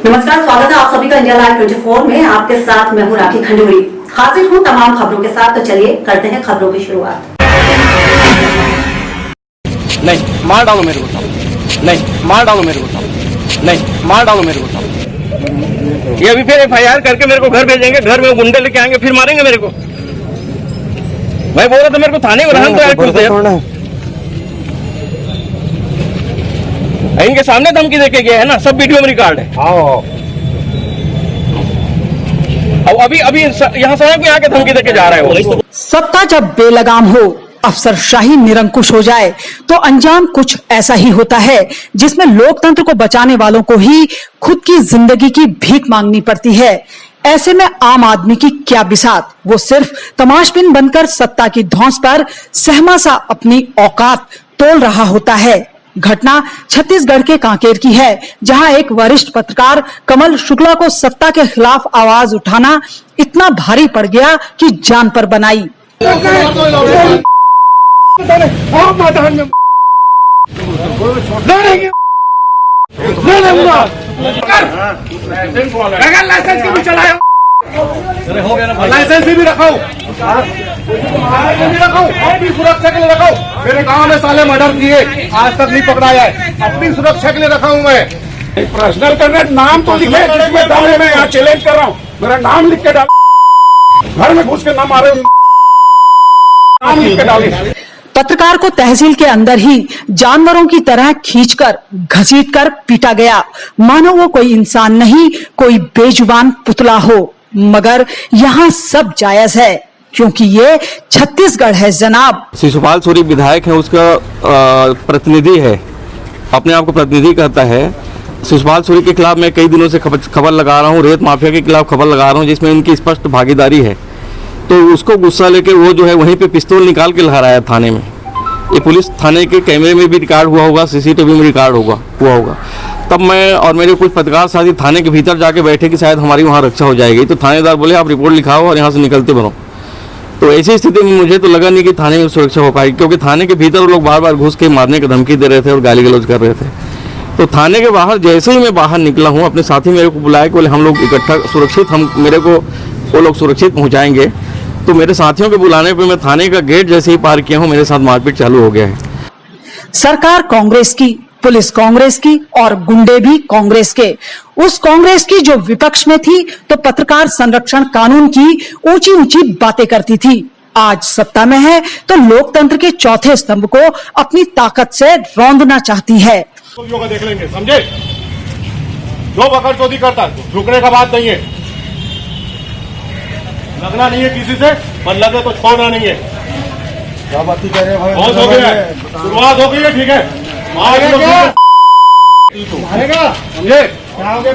नमस्कार, स्वागत है आप सभी का इंडिया लाइव 24 में। आपके साथ मैं हूं राखी खंडूरी। हाजिर हूं तमाम खबरों के साथ। तो चलिए करते हैं खबरों की शुरुआत। नहीं, मार डालो मेरे को, नहीं मार डालो मेरे को, नहीं मार डालो मेरे को। ये अभी फिर FIR करके मेरे को घर भेजेंगे, घर में गुंडे लेके आएंगे, फिर मारेंगे मेरे को। मैं बोल रहा था मेरे को थाने में रहने तो इनके सामने धमकी देके गए है ना, सब वीडियो में रिकॉर्ड है। अब अभी यहाँ सड़क में आके धमकी देके जा रहे हो। सत्ता जब बेलगाम हो, अफसरशाही निरंकुश हो जाए तो अंजाम कुछ ऐसा ही होता है, जिसमें लोकतंत्र को बचाने वालों को ही खुद की जिंदगी की भीख मांगनी पड़ती है। ऐसे में आम आदमी की क्या बिसात, वो सिर्फ तमाशबिन बनकर सत्ता की धौंस पर सहमा सा अपनी औकात तोल रहा होता है। घटना छत्तीसगढ़ के कांकेर की है, जहां एक वरिष्ठ पत्रकार कमल शुक्ला को सत्ता के खिलाफ आवाज उठाना इतना भारी पड़ गया कि जान पर बनाई। लाइसेंस भी रखो, अपनी सुरक्षा के लिए रखो। मेरे गांव में साले मर्डर किए, आज तक नहीं पकड़ाया है। अपनी सुरक्षा के लिए रखा हूँ मैं। पर्सनल करने नाम तो लिखे, जिसमें डाले मैं यहाँ चैलेंज कर रहा हूँ, मेरा नाम लिख के डाल। घर में घुस के ना मारे, नाम लिख के डाले। पत्रकार को तहसील के अंदर ही जानवरों की तरह खींचकर घसीटकर पीटा गया, मानो वो कोई इंसान नहीं, कोई बेजुबान पुतला हो। मगर यहाँ सब जायज है, क्योंकि ये छत्तीसगढ़ है जनाब। शिशुपाल सूरी विधायक है, उसका प्रतिनिधि है, अपने आप को प्रतिनिधि कहता है। शिशुपाल सूरी के खिलाफ मैं कई दिनों से खबर लगा रहा हूँ, रेत माफिया के खिलाफ खबर लगा रहा हूँ, जिसमें इनकी स्पष्ट भागीदारी है। तो उसको गुस्सा लेके वो जो है वहीं पे पिस्तौल निकाल के लगा रहा है थाने में। ये पुलिस थाने के कैमरे में भी रिकॉर्ड हुआ होगा, CCTV में रिकॉर्ड हुआ होगा। तब मैं और मेरे कुछ पत्रकार साथी थाने के भीतर जाके बैठे कि शायद हमारी वहाँ रक्षा हो जाएगी। तो थानेदार बोले आप रिपोर्ट लिखाओ और यहाँ से निकलते बनो। तो ऐसी स्थिति में मुझे तो लगा नहीं कि थाने में सुरक्षा हो पाएगी, क्योंकि थाने के भीतर वो लोग बार बार घुस के मारने की धमकी दे रहे थे और गाली गलौज कर रहे थे। तो थाने के बाहर जैसे ही मैं बाहर निकला हूँ, अपने साथी मेरे को बुलाया कि बोले हम लोग इकट्ठा सुरक्षित, मेरे को वो लोग सुरक्षित पहुँचाएंगे। तो मेरे साथियों के बुलाने पे मैं थाने का गेट जैसे ही पार किया हूँ, मेरे साथ मारपीट चालू हो गया है। सरकार कांग्रेस की, पुलिस कांग्रेस की और गुंडे भी कांग्रेस के। उस कांग्रेस की जो विपक्ष में थी तो पत्रकार संरक्षण कानून की ऊंची ऊंची बातें करती थी, आज सत्ता में है तो लोकतंत्र के चौथे स्तंभ को अपनी ताकत से रौंदना चाहती है। योगा देख लेंगे, समझे? जो बकरचोदी करता है झुकने का बात नहीं है, लगना नहीं है किसी से, पर लगे तो छोड़ना नहीं है। क्या बात कर रहे हैं भाई? बहुत हो गया, शुरुआत हो गई है, ठीक है? मारेगा, समझे? क्या हो गया?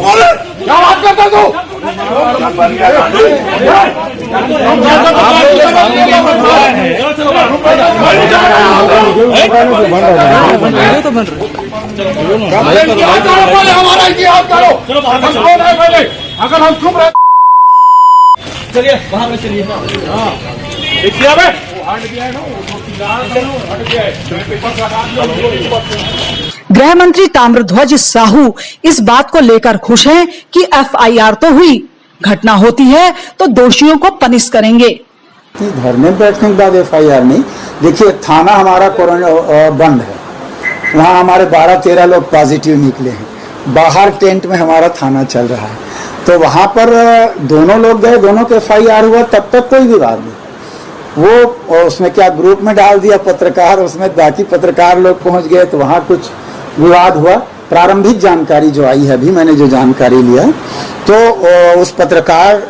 बोलो, क्या बात करता तू? हमारा इतिहास करो, अगर हम चुप रहे, चलिए बाहर में चलिए। गृह मंत्री ताम्रध्वज साहू इस बात को लेकर खुश हैं कि FIR तो हुई, घटना होती है तो दोषियों को पनिश करेंगे। घर में बैठने के बाद FIR नहीं। देखिए, थाना हमारा कोरोना बंद है, वहाँ हमारे 12-13 लोग पॉजिटिव निकले हैं। बाहर टेंट में हमारा थाना चल रहा है, तो वहाँ पर दोनों लोग गए, दोनों के FIR हुआ, तब तक कोई विवाद नहीं। वो उसमें क्या ग्रुप में डाल दिया पत्रकार, उसमें बाकी पत्रकार लोग पहुँच गए, तो वहाँ कुछ विवाद हुआ। प्रारंभिक जानकारी जो आई है, अभी मैंने जो जानकारी लिया, तो उस पत्रकार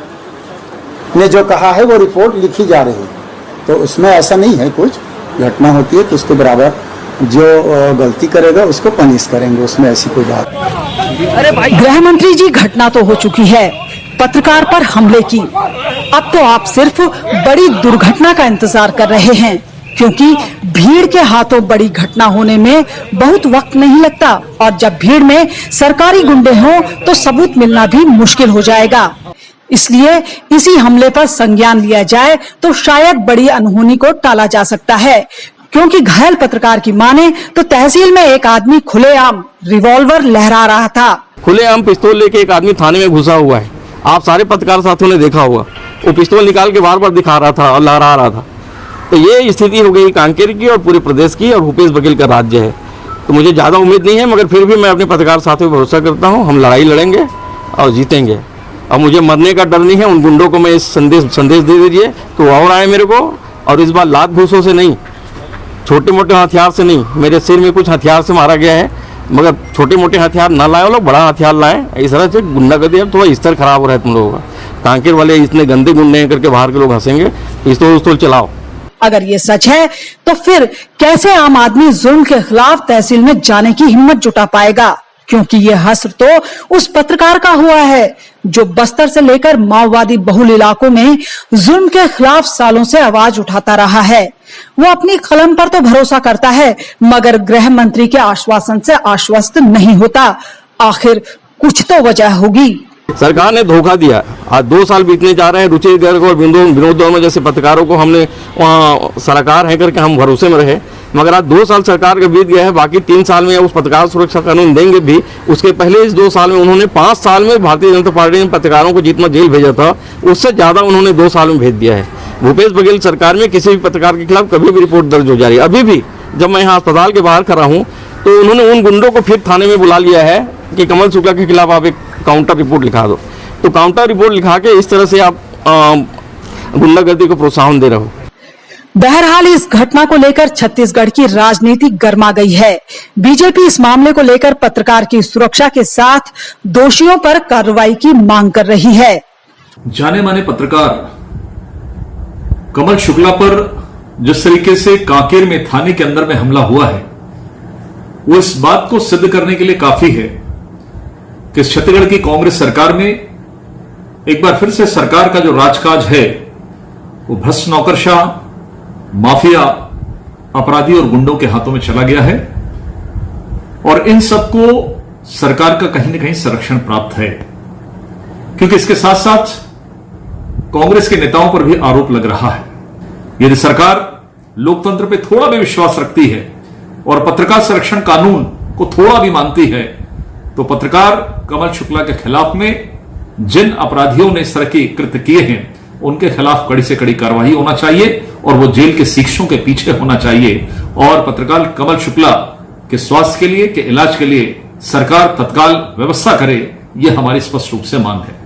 ने जो कहा है वो रिपोर्ट लिखी जा रही है, तो उसमें ऐसा नहीं है। कुछ घटना होती है तो उसके बराबर जो गलती करेगा उसको पनिश करेंगे, उसमें ऐसी कोई बात। अरे भाई, गृह मंत्री जी, घटना तो हो चुकी है, पत्रकार पर हमले की। अब तो आप सिर्फ बड़ी दुर्घटना का इंतजार कर रहे हैं, क्योंकि भीड़ के हाथों बड़ी घटना होने में बहुत वक्त नहीं लगता, और जब भीड़ में सरकारी गुंडे हों तो सबूत मिलना भी मुश्किल हो जाएगा। इसलिए इसी हमले पर संज्ञान लिया जाए तो शायद बड़ी अनहोनी को टाला जा सकता है, क्योंकि घायल पत्रकार की माने तो तहसील में एक आदमी खुलेआम रिवॉल्वर लहरा रहा था। खुलेआम पिस्तौल लेके एक आदमी थाने में घुसा हुआ है। आप सारे पत्रकार साथियों ने देखा होगा, वो पिस्तौल निकाल के बार बार दिखा रहा था और लहरा रहा था। तो ये स्थिति हो गई कांकेर की और पूरे प्रदेश की, और भूपेश बघेल का राज्य है। तो मुझे ज़्यादा उम्मीद नहीं है, मगर फिर भी मैं अपने पत्रकार साथियों पर भरोसा करता हूँ। हम लड़ाई लड़ेंगे और जीतेंगे। अब मुझे मरने का डर नहीं है। उन गुंडों को मैं इस संदेश दे दीजिए कि वो और आए मेरे को, और इस बार लात घूसों से नहीं, छोटे मोटे हथियार से नहीं। मेरे सिर में कुछ हथियार से मारा गया है, मगर छोटे मोटे हथियार ना लाए, वो लोग बड़ा हथियार लाए। इस तरह से गुंडागर्दी, अब थोड़ा स्तर खराब हो रहा है तुम लोगों का। कांकेर वाले इतने गंदे गुंडे हैं करके बाहर के लोग हंसेंगे। पिस्तौल चलाओ। अगर ये सच है तो फिर कैसे आम आदमी जुल्म के खिलाफ तहसील में जाने की हिम्मत जुटा पाएगा? क्योंकि ये हश्र तो उस पत्रकार का हुआ है जो बस्तर से लेकर माओवादी बहुल इलाकों में जुल्म के खिलाफ सालों से आवाज उठाता रहा है। वो अपनी कलम पर तो भरोसा करता है, मगर गृह मंत्री के आश्वासन से आश्वस्त नहीं होता। आखिर कुछ तो वजह होगी। सरकार ने धोखा दिया। आज 2 साल बीतने जा रहे हैं। रुचि गर्ग और विनोद वर्मा जैसे पत्रकारों को हमने वहाँ सरकार है करके हम भरोसे में रहे, मगर आज 2 साल सरकार के बीत गए हैं। बाकी 3 साल में उस पत्रकार सुरक्षा कानून देंगे भी। उसके पहले इस 2 साल में उन्होंने 5 साल में भारतीय जनता पार्टी ने पत्रकारों को जितना जेल भेजा था, उससे ज़्यादा उन्होंने 2 साल में भेज दिया है। भूपेश बघेल सरकार में किसी भी पत्रकार के खिलाफ कभी भी रिपोर्ट दर्ज हो जा रही है। अभी भी जब मैं यहाँ अस्पताल के बाहर खड़ा हूँ तो उन्होंने उन गुंडों को फिर थाने में बुला लिया है कि कमल शुक्ला के खिलाफ आप एक काउंटर रिपोर्ट लिखा दो। तो काउंटर रिपोर्ट लिखा के इस तरह से आप गुंडागर्दी को प्रोत्साहन दे रहे हो। बहरहाल इस घटना को लेकर छत्तीसगढ़ की राजनीति गर्मा गई है। बीजेपी इस मामले को लेकर पत्रकार की सुरक्षा के साथ दोषियों पर कार्रवाई की मांग कर रही है। जाने माने पत्रकार कमल शुक्ला पर जिस तरीके से कांकेर में थाने के अंदर में हमला हुआ है, वो इस बात को सिद्ध करने के लिए काफी है कि छत्तीसगढ़ की कांग्रेस सरकार में एक बार फिर से सरकार का जो राजकाज है वो भ्रष्ट नौकरशाह, माफिया, अपराधी और गुंडों के हाथों में चला गया है, और इन सबको सरकार का कहीं ना कहीं संरक्षण प्राप्त है। क्योंकि इसके साथ साथ कांग्रेस के नेताओं पर भी आरोप लग रहा है। यदि सरकार लोकतंत्र पे थोड़ा भी विश्वास रखती है और पत्रकार संरक्षण कानून को थोड़ा भी मानती है, तो पत्रकार कमल शुक्ला के खिलाफ में जिन अपराधियों ने इस तरह के कृत्य किए हैं उनके खिलाफ कड़ी से कड़ी कार्रवाई होना चाहिए, और वो जेल के शिक्षों के पीछे होना चाहिए। और पत्रकार कमल शुक्ला के स्वास्थ्य के लिए, के इलाज के लिए सरकार तत्काल व्यवस्था करे, यह हमारी स्पष्ट रूप से मांग है।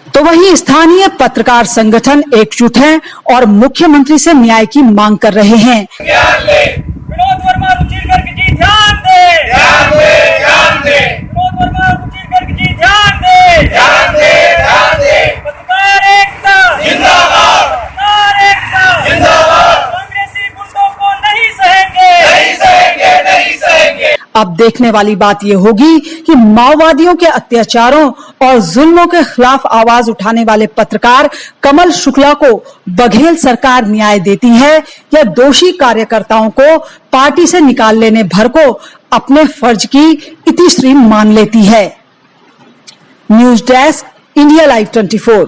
तो वहीं स्थानीय पत्रकार संगठन एकजुट हैं और मुख्यमंत्री से न्याय की मांग कर रहे हैं। विनोद वर्मा, रुचि गर्ग जी ध्यान दे, ध्यान दे, ध्यान दे। विनोद वर्मा, रुचि गर्ग जी ध्यान दे, ध्यान दे, ध्यान दे। पत्रकार एकता जिंदाबाद, पत्रकार एकता जिंदाबाद। कांग्रेसी गुंडों को नहीं सहेंगे, नहीं सहेंगे, नहीं सहेंगे। अब देखने वाली बात यह होगी कि माओवादियों के अत्याचारों और जुल्मों के खिलाफ आवाज उठाने वाले पत्रकार कमल शुक्ला को बघेल सरकार न्याय देती है या दोषी कार्यकर्ताओं को पार्टी से निकाल लेने भर को अपने फर्ज की इतिश्री मान लेती है। News desk, India live 24।